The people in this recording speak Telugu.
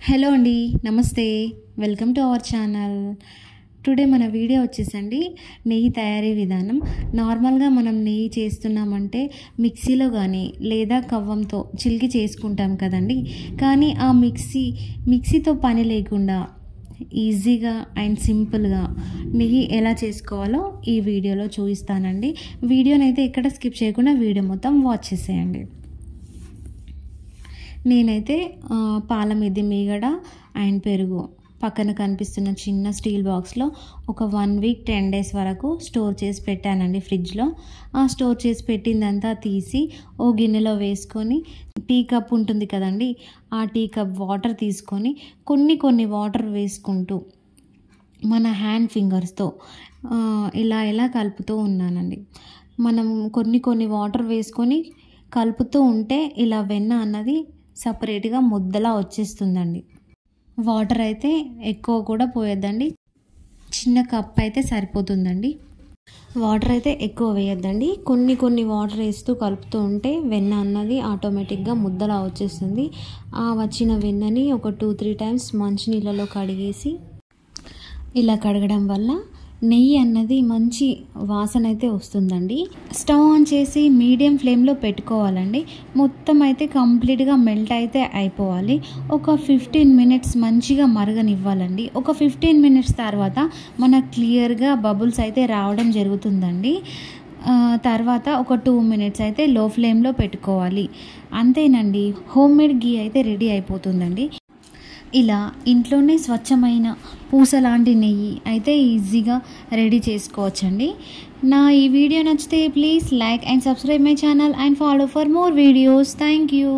హలో అండి, నమస్తే. Welcome to our channel. Today మన వీడియో వచ్చేసండి నెయ్యి తయారీ విధానం. నార్మల్గా మనం నెయ్యి చేస్తున్నామంటే మిక్సీలో కానీ లేదా కవ్వంతో చిలికి చేసుకుంటాం కదండి. కానీ ఆ మిక్సీతో పని లేకుండా ఈజీగా అండ్ సింపుల్గా నెయ్యి ఎలా చేసుకోవాలో ఈ వీడియోలో చూపిస్తానండి. వీడియోనైతే ఎక్కడ స్కిప్ చేయకుండా వీడియో మొత్తం వాచ్ చేసేయండి. నేనైతే పాల మీగడ అండ్ పెరుగు పక్కన కనిపిస్తున్న చిన్న స్టీల్ బాక్స్లో ఒక 1 వీక్ 10 డేస్ వరకు స్టోర్ చేసి పెట్టానండి ఫ్రిడ్జ్లో. ఆ స్టోర్ చేసి పెట్టిందంతా తీసి ఓ గిన్నెలో వేసుకొని టీ కప్ ఉంటుంది కదండి, ఆ టీ కప్ వాటర్ తీసుకొని కొన్ని వాటర్ వేసుకుంటూ మన హ్యాండ్ ఫింగర్స్తో ఇలా కలుపుతూ ఉన్నానండి. మనం కొన్ని వాటర్ వేసుకొని కలుపుతూ ఉంటే ఇలా వెన్న అన్నది సపరేట్గా ముద్దలా వచ్చేస్తుందండి. వాటర్ అయితే ఎక్కువ కూడా పోయొద్దండి, చిన్న కప్ అయితే సరిపోతుందండి. వాటర్ అయితే ఎక్కువ వేయొద్దండి. కొన్ని వాటర్ వేస్తూ కలుపుతూ ఉంటే వెన్న అన్నది ఆటోమేటిక్గా ముద్దలా వచ్చేస్తుంది. ఆ వచ్చిన వెన్నని ఒక 2-3 టైమ్స్ మంచినీళ్ళలో కడిగేసి ఇలా కడగడం వల్ల నెయ్యి అన్నది మంచి వాసన అయితే వస్తుందండి. స్టవ్ ఆన్ చేసి మీడియం ఫ్లేమ్లో పెట్టుకోవాలండి. మొత్తం అయితే కంప్లీట్గా మెల్ట్ అయితే అయిపోవాలి. ఒక 15 మినిట్స్ మంచిగా మరగనివ్వాలండి. ఒక 15 మినిట్స్ తర్వాత మనకు క్లియర్గా బబుల్స్ అయితే రావడం జరుగుతుందండి. తర్వాత ఒక 2 మినిట్స్ అయితే లో ఫ్లేమ్లో పెట్టుకోవాలి. అంతేనండి, హోమ్ మేడ్ ఘీ అయితే రెడీ అయిపోతుందండి. ఇలా ఇంట్లోనే స్వచ్ఛమైన పూస లాంటి నెయ్యి అయితే ఈజీగా రెడీ చేసుకోవచ్చండి. నా ఈ వీడియో నచ్చితే please like and subscribe my channel and follow for more videos. Thank you.